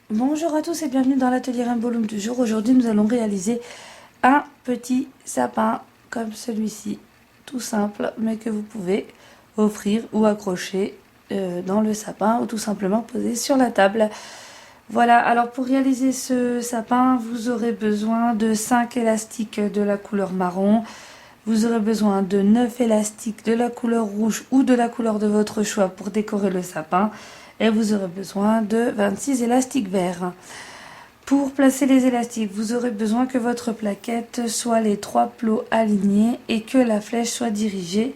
Bonjour à tous et bienvenue dans l'atelier Rainbow Loom du jour. Aujourd'hui nous allons réaliser un petit sapin comme celui-ci, tout simple mais que vous pouvez offrir ou accrocher dans le sapin ou tout simplement poser sur la table. Voilà, alors pour réaliser ce sapin vous aurez besoin de 5 élastiques de la couleur marron. Vous aurez besoin de 9 élastiques de la couleur rouge ou de la couleur de votre choix pour décorer le sapin. Et vous aurez besoin de 26 élastiques verts. Pour placer les élastiques, vous aurez besoin que votre plaquette soit les 3 plots alignés et que la flèche soit dirigée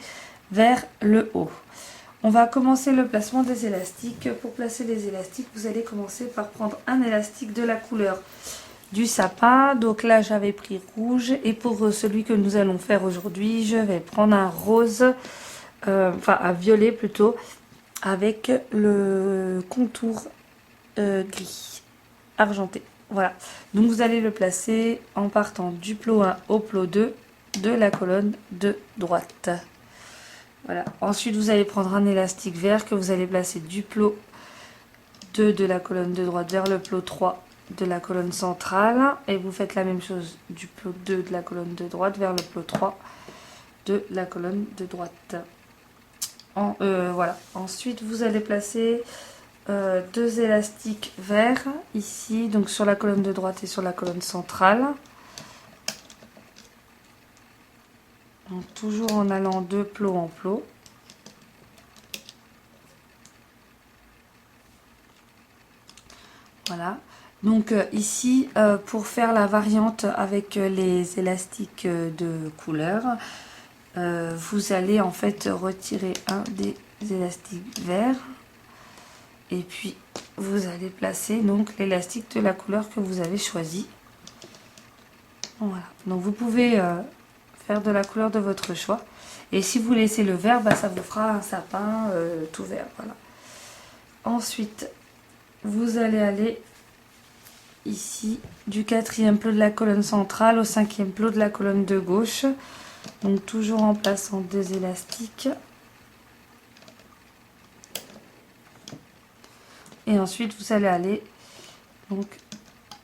vers le haut. On va commencer le placement des élastiques. Pour placer les élastiques, vous allez commencer par prendre un élastique de la couleur du sapin. Donc là j'avais pris rouge et pour celui que nous allons faire aujourd'hui je vais prendre un rose, enfin un violet plutôt, avec le contour gris argenté. Voilà, donc vous allez le placer en partant du plot 1 au plot 2 de la colonne de droite. Voilà, ensuite vous allez prendre un élastique vert que vous allez placer du plot 2 de la colonne de droite vers le plot 3 de la colonne centrale et vous faites la même chose du plot 2 de la colonne de droite vers le plot 3 de la colonne de droite. Voilà. Ensuite vous allez placer deux élastiques verts ici, donc sur la colonne de droite et sur la colonne centrale. Donc toujours en allant de plot en plot. Voilà. Donc ici, pour faire la variante avec les élastiques de couleur, vous allez en fait retirer un des élastiques verts et puis vous allez placer donc l'élastique de la couleur que vous avez choisi. Voilà. Donc vous pouvez faire de la couleur de votre choix. Et si vous laissez le vert, bah, ça vous fera un sapin tout vert. Voilà. Ensuite, vous allez aller ici du 4e plot de la colonne centrale au 5e plot de la colonne de gauche. Donc toujours en plaçant des élastiques. Et ensuite vous allez aller donc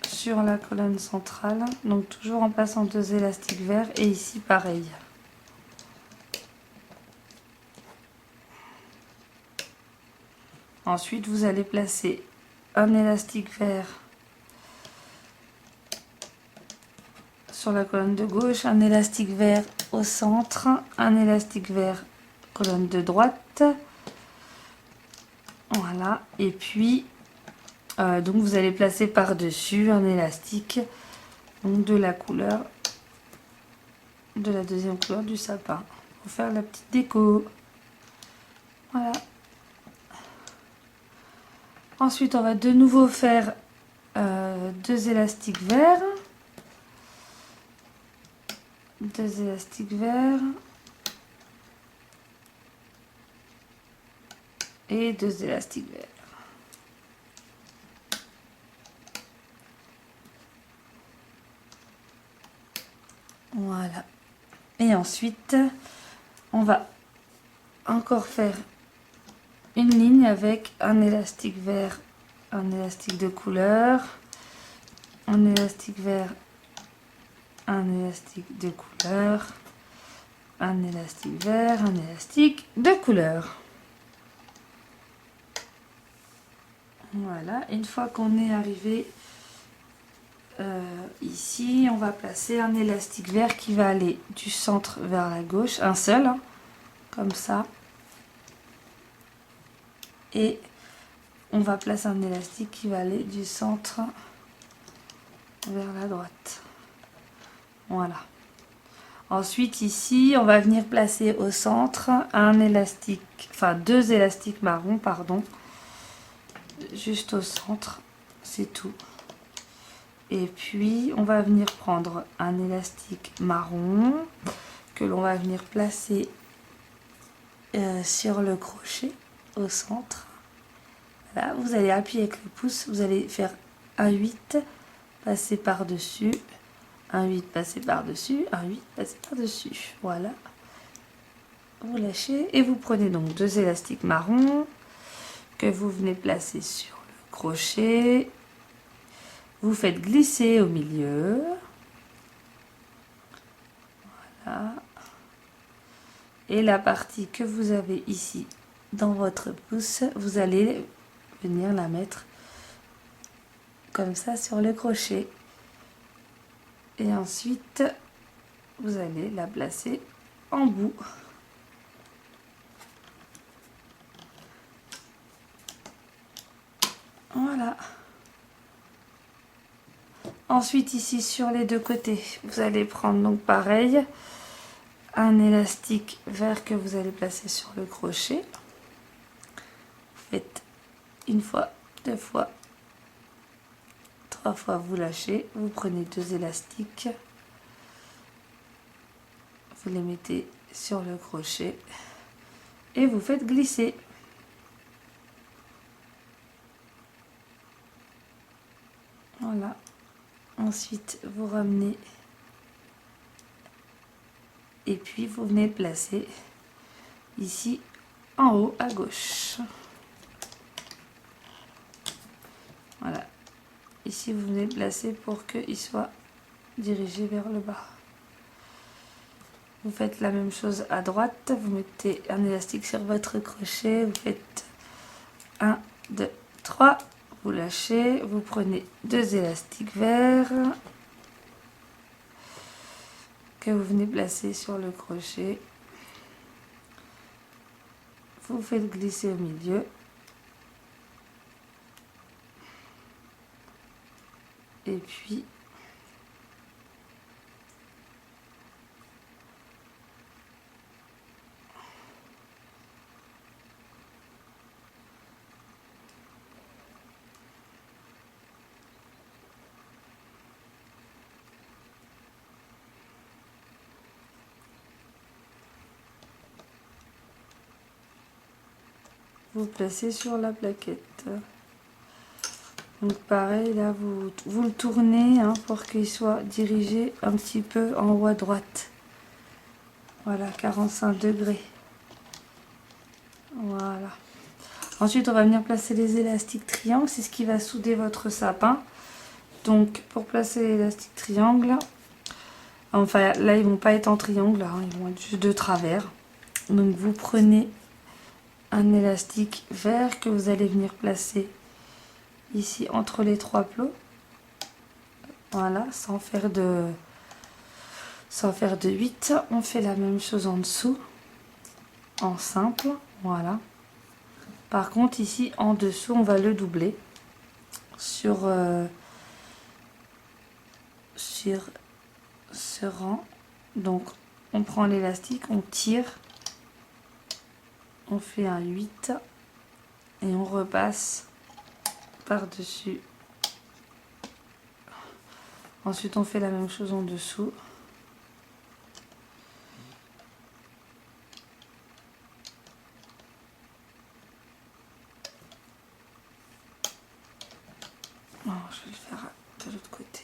sur la colonne centrale. Donc toujours en plaçant deux élastiques verts et ici pareil. Ensuite vous allez placer un élastique vert sur la colonne de gauche, un élastique vert au centre, un élastique vert colonne de droite. Voilà, et puis donc vous allez placer par dessus un élastique donc de la couleur de la deuxième couleur du sapin pour faire la petite déco. Voilà. Ensuite on va de nouveau faire deux élastiques verts. Deux élastiques verts et deux élastiques verts. Voilà. Et ensuite, on va encore faire une ligne avec un élastique vert, un élastique de couleur, un élastique vert, un élastique de couleur, un élastique vert, un élastique de couleur. Voilà, une fois qu'on est arrivé ici, on va placer un élastique vert qui va aller du centre vers la gauche, un seul, hein, comme ça. Et on va placer un élastique qui va aller du centre vers la droite. Voilà. Ensuite ici, on va venir placer au centre un élastique, enfin deux élastiques marron, pardon, juste au centre, c'est tout. Et puis on va venir prendre un élastique marron que l'on va venir placer sur le crochet au centre. Voilà, vous allez appuyer avec le pouce, vous allez faire un 8, passer par dessus, un 8, passer par dessus, un 8, passer par dessus. Voilà, vous lâchez et vous prenez donc deux élastiques marron que vous venez placer sur le crochet Vous faites glisser au milieu. Voilà. Et la partie que vous avez ici dans votre pouce, vous allez venir la mettre comme ça sur le crochet. Et ensuite, vous allez la placer en bout. Voilà. Ensuite, ici sur les deux côtés, vous allez prendre donc pareil, un élastique vert que vous allez placer sur le crochet. Vous faites une fois, deux fois, trois fois, vous lâchez. Vous prenez deux élastiques. Vous les mettez sur le crochet et vous faites glisser. Voilà. Ensuite, vous ramenez et puis vous venez placer ici en haut à gauche. Voilà. Ici, vous venez placer pour qu'il soit dirigé vers le bas. Vous faites la même chose à droite. Vous mettez un élastique sur votre crochet. Vous faites 1, 2, 3. Vous lâchez. Vous prenez deux élastiques verts que vous venez placer sur le crochet. Vous faites glisser au milieu. Et puis vous placez sur la plaquette. Donc pareil, là vous le tournez pour qu'il soit dirigé un petit peu en haut à droite. Voilà, 45 degrés. Voilà. Ensuite, on va venir placer les élastiques triangles. C'est ce qui va souder votre sapin. Donc, pour placer l'élastique triangle, enfin là, ils vont pas être en triangle, ils vont être juste de travers. Donc, vous prenez un élastique vert que vous allez venir placer ici entre les trois plots. Voilà, sans faire de 8. On fait la même chose en dessous, en simple. Voilà. Par contre, ici, en dessous, on va le doubler sur ce rang. Donc, on prend l'élastique, on tire, on fait un 8 et on repasse par-dessus. Ensuite, on fait la même chose en dessous. Oh, je vais le faire de l'autre côté.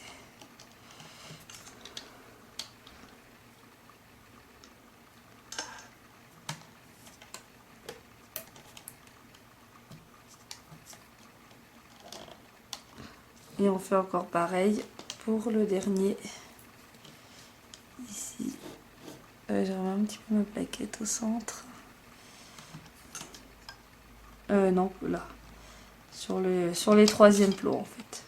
Et on fait encore pareil pour le dernier. Ici, je remets un petit peu ma plaquette au centre. Non, là. Sur les troisièmes plots en fait.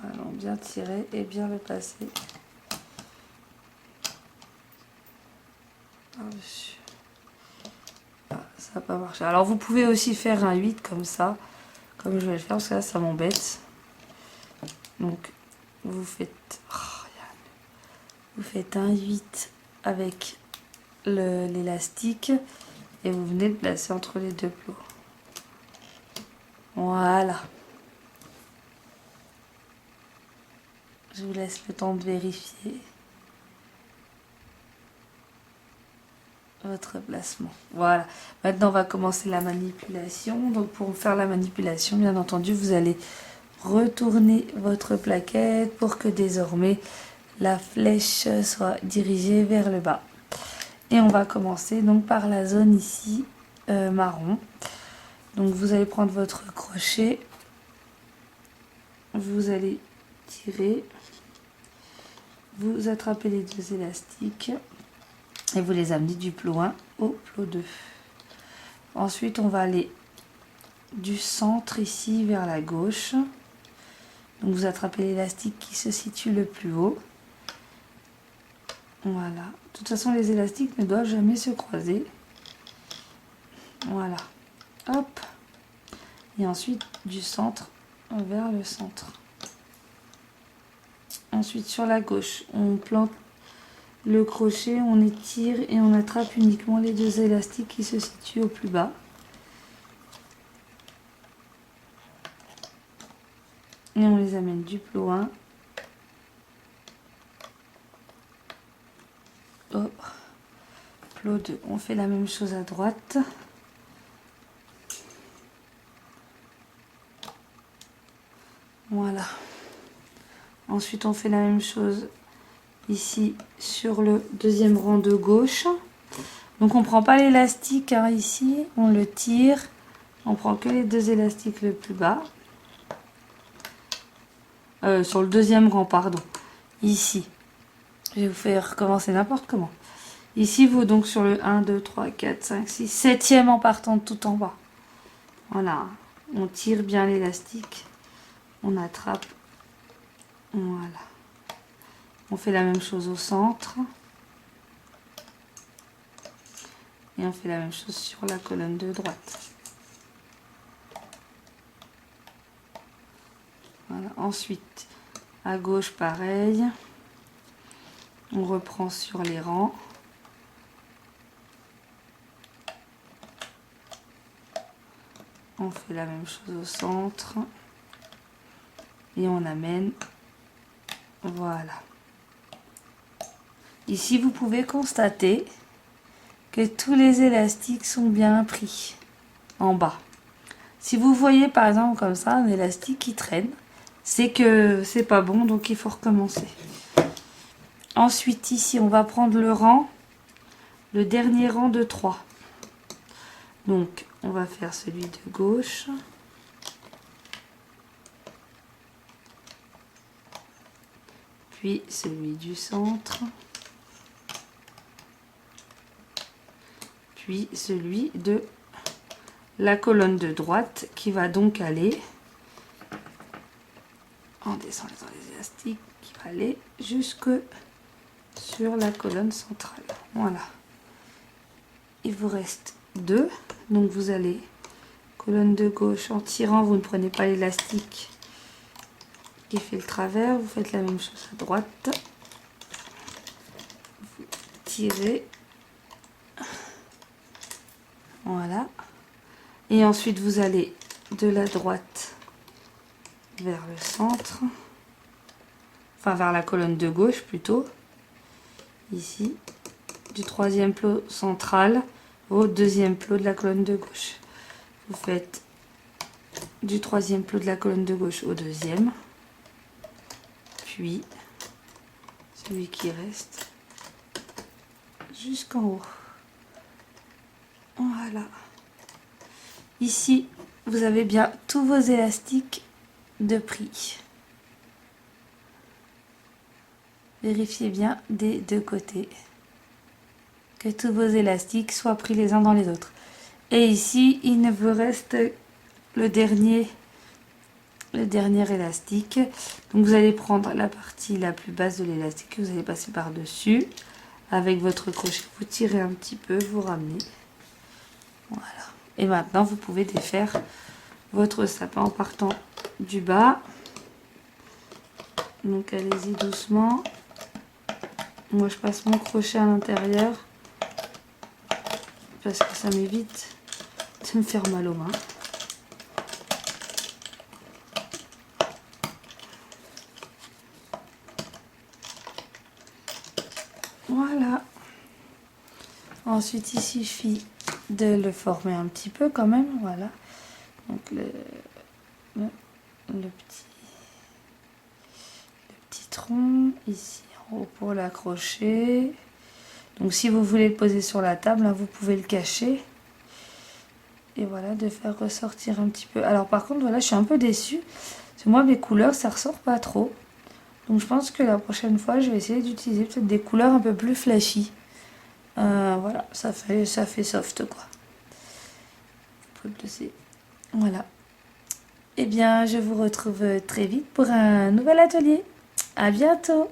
Allons bien tirer et bien le placer par-dessus. Ah, ça va pas marcher. Alors vous pouvez aussi faire un 8 comme ça, comme je vais le faire parce que là ça m'embête. Donc vous faites, vous faites un 8 avec l'élastique et vous venez le placer entre les deux plots. Voilà. Je vous laisse le temps de vérifier votre placement. Voilà. Maintenant, on va commencer la manipulation. Donc, pour faire la manipulation, bien entendu, vous allez retourner votre plaquette pour que désormais la flèche soit dirigée vers le bas. Et on va commencer donc par la zone ici marron. Donc vous allez prendre votre crochet, vous allez tirer, vous attrapez les deux élastiques et vous les amenez du plot 1 au plot 2. Ensuite on va aller du centre ici vers la gauche. Donc vous attrapez l'élastique qui se situe le plus haut. Voilà. De toute façon les élastiques ne doivent jamais se croiser. Voilà. Hop. Et ensuite du centre vers le centre. Ensuite sur la gauche, on plante le crochet, on étire et on attrape uniquement les deux élastiques qui se situent au plus bas. Et on les amène du plot 1 au plot 2. On fait la même chose à droite. Voilà. Ensuite on fait la même chose ici sur le deuxième rang de gauche. Donc on prend pas l'élastique hein, ici, on le tire, on prend que les deux élastiques le plus bas. Sur le deuxième rang, pardon. Ici. Je vais vous faire recommencer n'importe comment. Ici, vous donc sur le 1, 2, 3, 4, 5, 6, 7e en partant de tout en bas. Voilà. On tire bien l'élastique. On attrape. Voilà. On fait la même chose au centre. Et on fait la même chose sur la colonne de droite. Voilà. Ensuite, à gauche, pareil. On reprend sur les rangs. On fait la même chose au centre. Et on amène. Voilà. Ici, vous pouvez constater que tous les élastiques sont bien pris en bas. Si vous voyez par exemple comme ça un élastique qui traîne, c'est que c'est pas bon, donc il faut recommencer. Ensuite ici on va prendre le rang, le dernier rang de 3. Donc on va faire celui de gauche. Puis celui du centre. Puis celui de la colonne de droite qui va donc aller en descendant les élastiques, qui va aller jusque sur la colonne centrale. Voilà. Il vous reste 2. Donc vous allez colonne de gauche en tirant, vous ne prenez pas l'élastique qui fait le travers, vous faites la même chose à droite. Vous tirez. Voilà. Et ensuite vous allez de la droite vers le centre, enfin vers la colonne de gauche plutôt, ici, du troisième plot central au deuxième plot de la colonne de gauche. Vous faites du troisième plot de la colonne de gauche au deuxième, puis celui qui reste jusqu'en haut. Voilà. Ici, vous avez bien tous vos élastiques de pris. Vérifiez bien des deux côtés que tous vos élastiques soient pris les uns dans les autres. Et ici, il ne vous reste le dernier élastique. Donc vous allez prendre la partie la plus basse de l'élastique, vous allez passer par dessus avec votre crochet, vous tirez un petit peu, vous ramenez. Voilà. Et maintenant vous pouvez défaire votre sapin en partant du bas. Donc allez-y doucement. Moi je passe mon crochet à l'intérieur parce que ça m'évite de me faire mal aux mains. Voilà. Ensuite il suffit de le former un petit peu quand même. Voilà. Donc le petit tronc ici en haut pour l'accrocher. Donc si vous voulez le poser sur la table, hein, vous pouvez le cacher. Et voilà, de faire ressortir un petit peu. Alors par contre, voilà, je suis un peu déçue. Parce que moi, mes couleurs, ça ressort pas trop. Donc je pense que la prochaine fois, je vais essayer d'utiliser peut-être des couleurs un peu plus flashy. Voilà, ça fait soft quoi. Voilà. Eh bien, je vous retrouve très vite pour un nouvel atelier. À bientôt!